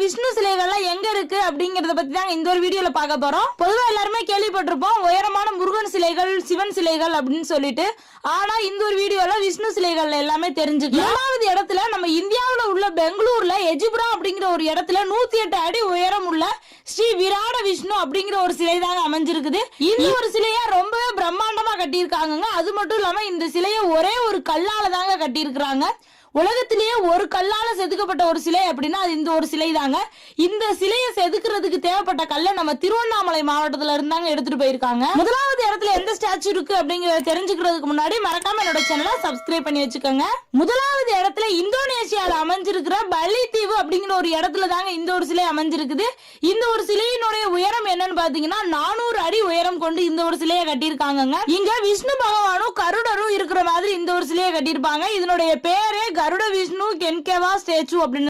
விஷ்ணு சிலைகள்லாம் எங்க இருக்கு அப்படிங்கறத பத்தி தான் இந்த ஒரு வீடியோல பார்க்க போறோம். பொதுவா எல்லாருமே கேள்விப்பட்டிருப்போம் உயரமான முருகன் சிலைகள், சிவன் சிலைகள் அப்படின்னு சொல்லிட்டு. ஆனா இந்த ஒரு வீடியோல விஷ்ணு சிலைகள் எல்லாமே தெரிஞ்சுக்கலாம். 7வது இடத்துல நம்ம இந்தியாவுல உள்ள பெங்களூர்ல எஜிபுரா அப்படிங்கிற ஒரு இடத்துல 108 அடி உயரம் உள்ள ஸ்ரீ விராட விஷ்ணு அப்படிங்கிற ஒரு சிலை தாங்க அமைஞ்சிருக்குது. இந்த ஒரு சிலையா ரொம்பவே பிரம்மாண்டமா கட்டியிருக்காங்க. அது மட்டும் இல்லாம இந்த சிலையை ஒரே ஒரு கல்லால தாங்க கட்டியிருக்கிறாங்க. உலகத்திலேயே ஒரு கல்லால செதுக்கப்பட்ட ஒரு சிலை அப்படின்னா அது இந்த ஒரு சிலை தாங்க. இந்த சிலையை செதுக்கிறதுக்கு தேவைப்பட்ட கல்லை நம்ம திருவண்ணாமலை மாவட்டத்துல இருந்தாங்க எடுத்துட்டு போயிருக்காங்க. 1வது இடத்துல எந்த ஸ்டாச்சு இருக்கு அப்படிங்கறத தெரிஞ்சுக்கிறதுக்கு முன்னாடி மறக்காம என்னோட சேனலை சப்ஸ்கிரைப் பண்ணி வச்சுக்கோங்க. 1வது இடத்துல இந்தோனேஷியால அமைஞ்சிருக்கிற பலி தீவு அப்படிங்கிற ஒரு இடத்துல தாங்க இந்த ஒரு சிலை அமைஞ்சிருக்குது. இந்த ஒரு சிலையினுடைய உயரம் என்னன்னு பாத்தீங்கன்னா 400 அடி உயரம் கொண்டு இந்த ஒரு சிலையை கட்டியிருக்காங்க. இங்க விஷ்ணு பகவானும் கருடரும் இருக்கிற மாதிரி இந்த ஒரு சிலையை கட்டியிருப்பாங்க. இதனுடைய பேரே கருட விஷ்ணு கென்கேவா ஸ்டேச்சு அப்படின்னு